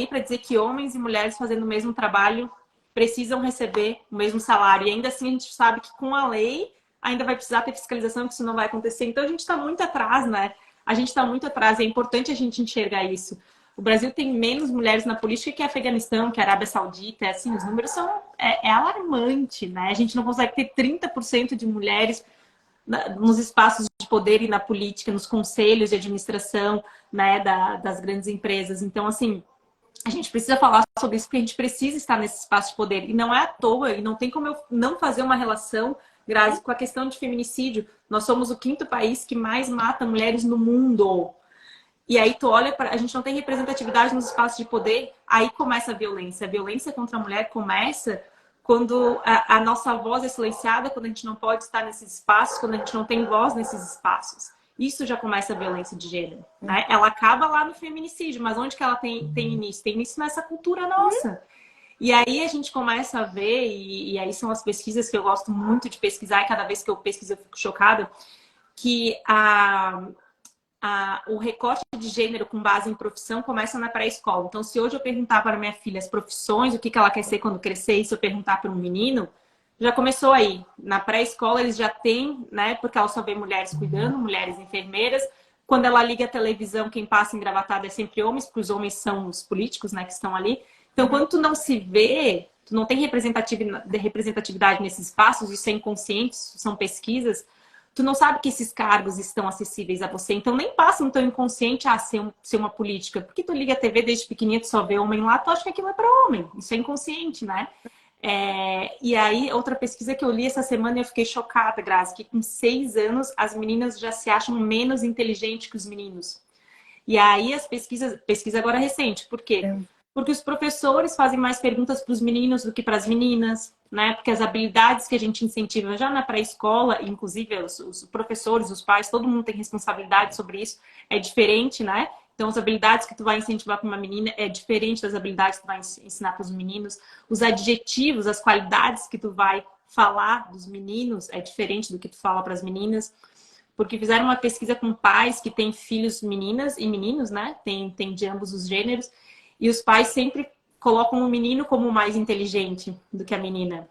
S2: para dizer que homens e mulheres fazendo o mesmo trabalho precisam receber o mesmo salário. E ainda assim a gente sabe que com a lei ainda vai precisar ter fiscalização, que isso não vai acontecer. Então a gente está muito atrás, né? A gente está muito atrás. É importante a gente enxergar isso. O Brasil tem menos mulheres na política que Afeganistão, que a Arábia Saudita. Assim, os números são alarmante, né? A gente não consegue ter 30% de mulheres nos espaços de poder e na política, nos conselhos de administração, né, das grandes empresas. Então, assim, a gente precisa falar sobre isso porque a gente precisa estar nesse espaço de poder. E não é à toa, e não tem como eu não fazer uma relação, Grazi, com a questão de feminicídio. Nós somos o 5º país que mais mata mulheres no mundo. E aí tu olha para a gente não tem representatividade nos espaços de poder, aí começa a violência. A violência contra a mulher começa quando a nossa voz é silenciada, quando a gente não pode estar nesses espaços, quando a gente não tem voz nesses espaços. isso já começa a violência de gênero, né? Ela acaba lá no feminicídio, mas onde que ela tem início? Tem início nessa cultura nossa. E aí a gente começa a ver, e aí são as pesquisas que eu gosto muito de pesquisar, e cada vez que eu pesquiso eu fico chocada, que o recorte de gênero com base em profissão começa na pré-escola. Então, se hoje eu perguntar para minha filha as profissões, o que ela quer ser quando crescer, e se eu perguntar para um menino, já começou aí. Na pré-escola eles já têm, né? Porque ela só vê mulheres cuidando, mulheres enfermeiras. Quando ela liga a televisão, quem passa engravatado é sempre homens, porque os homens são os políticos, né, que estão ali. Então, quando tu não se vê, tu não tem representatividade nesses espaços, isso é inconsciente, isso são pesquisas, tu não sabe que esses cargos estão acessíveis a você, então nem passa no teu inconsciente a ser uma política. Porque tu liga a TV desde pequenininha, tu só vê homem lá, tu acha que aquilo é para homem. Isso é inconsciente, né? E aí, outra pesquisa que eu li essa semana e eu fiquei chocada, Grazi, que com 6 anos as meninas já se acham menos inteligentes que os meninos. E aí as pesquisa agora recente, por quê? Porque os professores fazem mais perguntas para os meninos do que para as meninas, né? Porque as habilidades que a gente incentiva já na pré-escola, inclusive os professores, os pais, todo mundo tem responsabilidade sobre isso, é diferente, né? Então, as habilidades que tu vai incentivar para uma menina é diferente das habilidades que tu vai ensinar para os meninos. Os adjetivos, as qualidades que tu vai falar dos meninos é diferente do que tu fala para as meninas. Porque fizeram uma pesquisa com pais que têm filhos meninas e meninos, né? Tem de ambos os gêneros. E os pais sempre colocam o menino como mais inteligente do que a menina.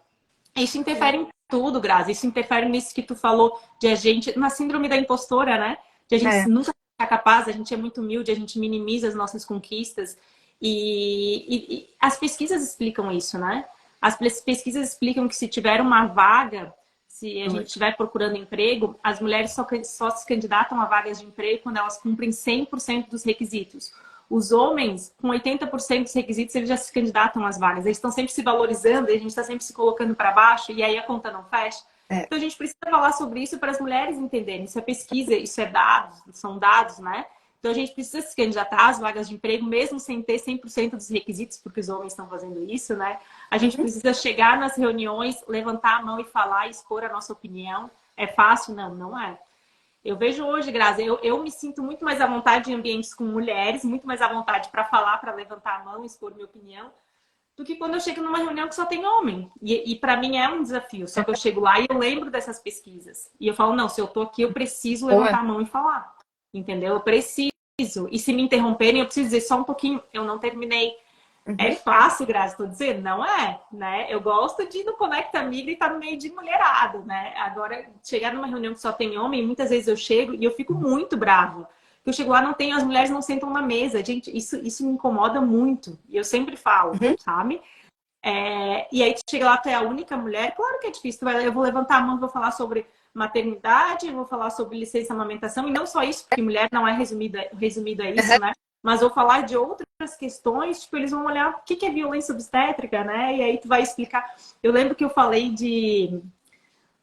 S2: Isso interfere em tudo, Grazi. Isso interfere nisso que tu falou de a gente, na síndrome da impostora, né? De a gente nunca ser capaz, a gente é muito humilde, a gente minimiza as nossas conquistas. E as pesquisas explicam isso, né? As pesquisas explicam que se tiver uma vaga, se a gente estiver procurando emprego, as mulheres só se candidatam a vagas de emprego quando elas cumprem 100% dos requisitos. Os homens, com 80% dos requisitos, eles já se candidatam às vagas. Eles estão sempre se valorizando, e a gente está sempre se colocando para baixo, e aí a conta não fecha. Então a gente precisa falar sobre isso para as mulheres entenderem. Isso é pesquisa, isso é dados, são dados, né? Então a gente precisa se candidatar às vagas de emprego, mesmo sem ter 100% dos requisitos, porque os homens estão fazendo isso, né? A gente precisa chegar nas reuniões, levantar a mão e falar, expor a nossa opinião. É fácil? Não, não é. Eu vejo hoje, Grazi, eu me sinto muito mais à vontade em ambientes com mulheres, muito mais à vontade para falar, para levantar a mão, expor minha opinião, do que quando eu chego numa reunião que só tem homem. E para mim é um desafio. Só que eu chego lá e eu lembro dessas pesquisas. E eu falo, não, se eu tô aqui, eu preciso levantar a mão e falar. Entendeu? Eu preciso. E se me interromperem, eu preciso dizer só um pouquinho, eu não terminei. É fácil, Grazi, tô dizendo, não é, né? Eu gosto de ir no Conecta Amiga e estar no meio de mulherada, né? Agora, chegar numa reunião que só tem homem, muitas vezes eu chego e eu fico muito brava. Eu chego lá, não tem, as mulheres não sentam na mesa. Gente, isso me incomoda muito. E eu sempre falo, sabe? E aí tu chega lá, tu é a única mulher, claro que é difícil. Eu vou levantar a mão, vou falar sobre maternidade, vou falar sobre licença amamentação, e não só isso, porque mulher não é resumido a isso, né? Mas vou falar de outras questões, tipo, eles vão olhar o que é violência obstétrica, né? E aí tu vai explicar. Eu lembro que eu falei de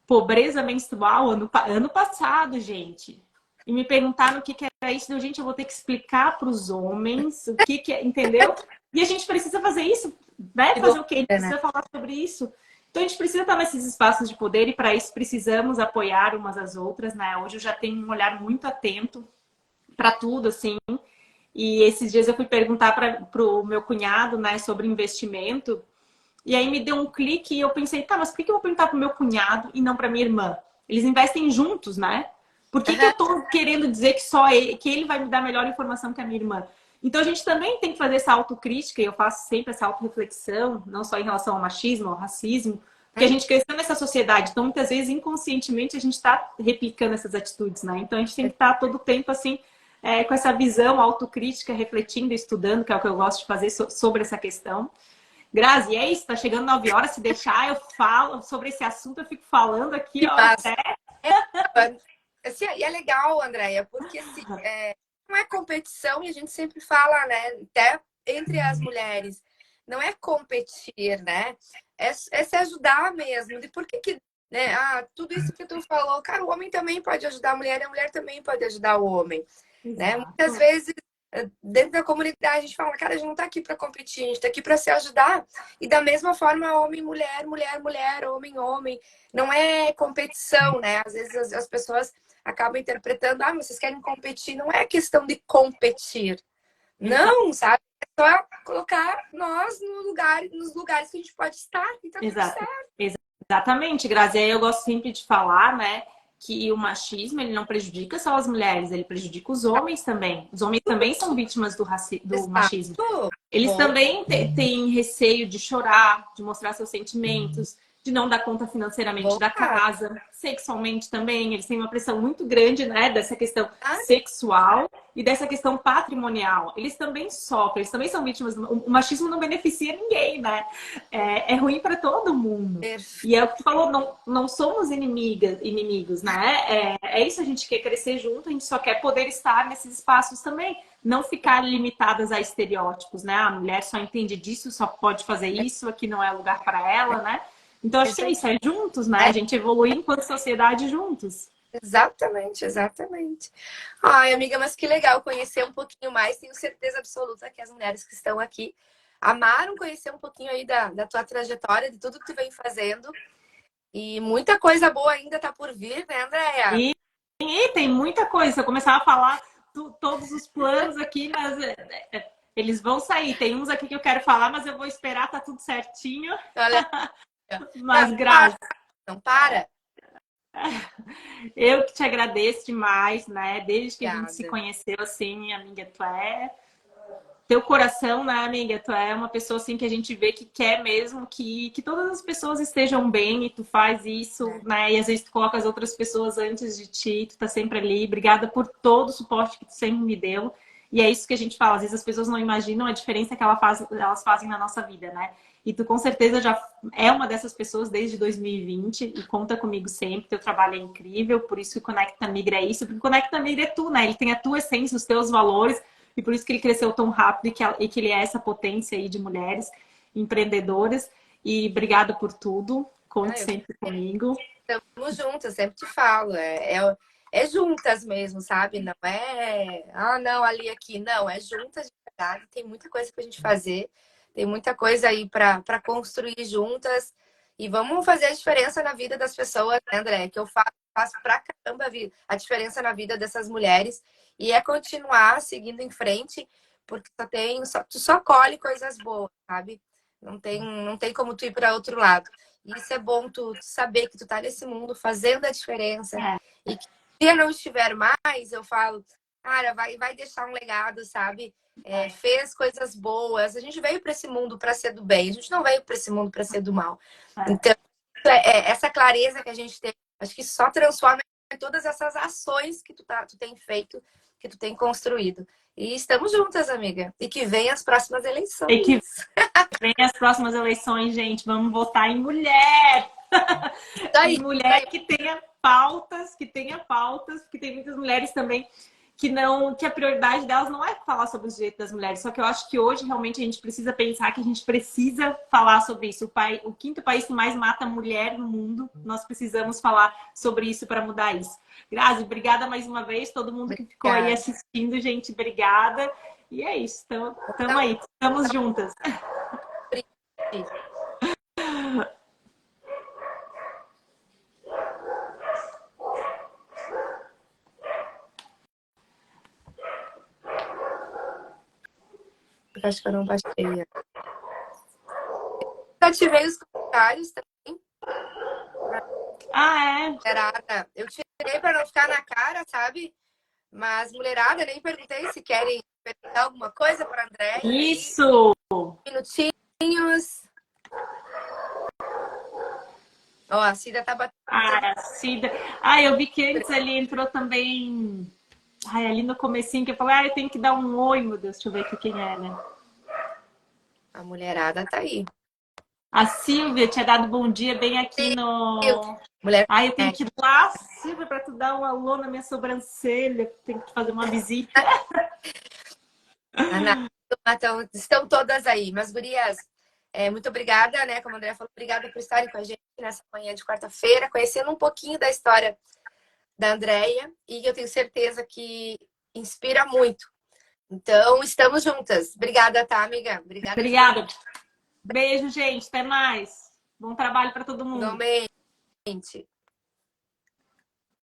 S2: pobreza menstrual ano passado, gente. E me perguntaram o que era isso. Gente, eu vou ter que explicar para os homens o que é, entendeu? E a gente precisa fazer isso, né? Fazer o quê? A gente precisa falar sobre isso. Então, a gente precisa estar nesses espaços de poder e, para isso, precisamos apoiar umas às outras, né? Hoje eu já tenho um olhar muito atento para tudo, assim. E esses dias eu fui perguntar para o meu cunhado, né, sobre investimento. E aí me deu um clique e eu pensei, tá, mas por que eu vou perguntar para o meu cunhado e não para minha irmã? Eles investem juntos, né? Por que eu tô querendo dizer que só que ele vai me dar melhor informação que a minha irmã? Então a gente também tem que fazer essa autocrítica, e eu faço sempre essa autorreflexão, não só em relação ao machismo, ao racismo, porque a gente cresceu nessa sociedade, então muitas vezes inconscientemente a gente está replicando essas atitudes, né? Então a gente tem que estar todo o tempo assim, com essa visão autocrítica, refletindo, estudando, que é o que eu gosto de fazer sobre essa questão. Grazi, é isso, tá chegando 9 horas, se deixar eu falo sobre esse assunto, eu fico falando aqui, ó, até...
S1: Assim, e é legal, Andréia, porque assim, não é competição, e a gente sempre fala, né, até entre as mulheres, não é competir, né? É se ajudar mesmo. E por que, né? Tudo isso que tu falou, cara, o homem também pode ajudar a mulher também pode ajudar o homem, né? Muitas vezes, dentro da comunidade, a gente fala, cara, a gente não tá aqui para competir, a gente tá aqui para se ajudar. E da mesma forma, homem, mulher, mulher, mulher, homem, homem. Não é competição, né? Às vezes as pessoas acabam interpretando, ah, vocês querem competir. Não é questão de competir. Não, sabe? É só colocar nós no lugar, nos lugares que a gente pode estar e tá tudo
S2: Exato.
S1: certo.
S2: Exatamente, Grazi. Aí eu gosto sempre de falar, né, que o machismo, ele não prejudica só as mulheres, ele prejudica os homens também. Os homens também são vítimas do machismo.
S1: Exato.
S2: Eles
S1: Bom,
S2: também têm receio de chorar, de mostrar seus sentimentos, de não dar conta financeiramente
S1: bom,
S2: da
S1: cara.
S2: casa, sexualmente também. Eles têm uma pressão muito grande, né, dessa questão
S1: Ah,
S2: sexual e dessa questão patrimonial. Eles também sofrem, eles também são vítimas. O machismo não beneficia ninguém, né? É ruim para todo mundo. E é o que tu falou, não somos inimigos, né? É isso, a gente quer crescer junto, a gente só quer poder estar nesses espaços também. Não ficar limitadas a estereótipos, né? A mulher só entende disso, só pode fazer isso, aqui não é lugar para ela, né? Então, acho que é isso, é juntos, né? A gente evoluir enquanto sociedade juntos.
S1: exatamente, exatamente. Ai, amiga, mas que legal conhecer um pouquinho mais. Tenho certeza absoluta que as mulheres que estão aqui amaram conhecer um pouquinho aí da tua trajetória, de tudo que tu vem fazendo. E muita coisa boa ainda tá por vir, né, Andréia?
S2: E tem muita coisa. Se eu começar a falar todos os planos aqui, mas eles vão sair. Tem uns aqui que eu quero falar, mas eu vou esperar, tá tudo certinho.
S1: Olha,
S2: Mas,
S1: não,
S2: Grazi,
S1: não para.
S2: eu que te agradeço demais, né? Desde que a gente se
S1: Obrigada.
S2: conheceu, assim, amiga, tu é teu coração, né, amiga? Tu é uma pessoa assim que a gente vê que quer mesmo que todas as pessoas estejam bem e tu faz isso, né? E às vezes tu coloca as outras pessoas antes de ti, tu tá sempre ali. Obrigada por todo o suporte que tu sempre me deu. E é isso que a gente fala, às vezes as pessoas não imaginam a diferença que elas fazem na nossa vida, né? E tu com certeza já é uma dessas pessoas desde 2020 e conta comigo sempre. Teu trabalho é incrível, por isso que o Conecta Migra é isso, porque o Conecta Migra é tu, né? Ele tem a tua essência, os teus valores. E por isso que ele cresceu tão rápido e que ele é essa potência aí de mulheres empreendedoras. E obrigada por tudo. Conte sempre comigo.
S1: Estamos juntas, sempre te falo. É juntas mesmo, sabe? Não é, ah, não, ali, aqui. Não, é juntas de verdade. Tem muita coisa pra gente fazer. Tem muita coisa aí pra construir juntas. E vamos fazer a diferença na vida das pessoas, né, André? Que eu faço pra caramba a diferença na vida dessas mulheres. E é continuar seguindo em frente, porque tu só colhe coisas boas, sabe? Não tem como tu ir para outro lado. E isso é bom tu saber que tu tá nesse mundo fazendo a diferença.
S2: É,
S1: E que se eu não estiver mais, eu falo, cara, vai deixar um legado, sabe? Fez coisas boas. A gente veio para esse mundo para ser do bem, a gente não veio para esse mundo para ser do mal. Então, essa clareza que a gente tem, acho que só transforma em todas essas ações que tu tem feito, que tu tem construído. E estamos juntas, amiga. E que venham as próximas
S2: e que
S1: eleições.
S2: vem as próximas eleições, gente. Vamos votar em mulher.
S1: Daí,
S2: Em mulher que tenha pautas, porque tem muitas mulheres também que a prioridade delas não é falar sobre os direitos das mulheres. Só que eu acho que hoje realmente a gente precisa pensar que a gente precisa falar sobre isso. O quinto país que mais mata mulher no mundo, nós precisamos falar sobre isso para mudar isso. Grazi, obrigada mais uma vez, todo mundo que ficou aí assistindo, gente, obrigada. E é isso, estamos aí, estamos juntas.
S1: acho que eu não baixei. Ativei os comentários também.
S2: Ah, é?
S1: Mulherada. Eu tirei para não ficar na cara, sabe? Mas, mulherada, nem perguntei se querem perguntar alguma coisa para André.
S2: Isso!
S1: Minutinhos. Ó, a Cida tá batendo.
S2: Ah, Cida. Ah, eu vi que antes ali entrou também. Ai, ali no comecinho que eu falei, eu tenho que dar um oi, meu Deus, deixa eu ver aqui quem é, né?
S1: A mulherada tá aí.
S2: A Silvia tinha dado bom dia bem aqui no.
S1: Mulher.
S2: Ai, eu tenho que ir lá, Silvia, para tu dar um alô na minha sobrancelha. Tenho que fazer uma visita.
S1: Ana, então, estão todas aí. Mas, gurias, muito obrigada, né? Como a Andrea falou, obrigada por estarem com a gente nessa manhã de quarta-feira, conhecendo um pouquinho da história da Andrea. E eu tenho certeza que inspira muito. Então, estamos juntas. Obrigada, tá, amiga?
S2: Obrigada. Beijo, gente. Até mais. Bom trabalho para todo mundo.
S1: Igualmente.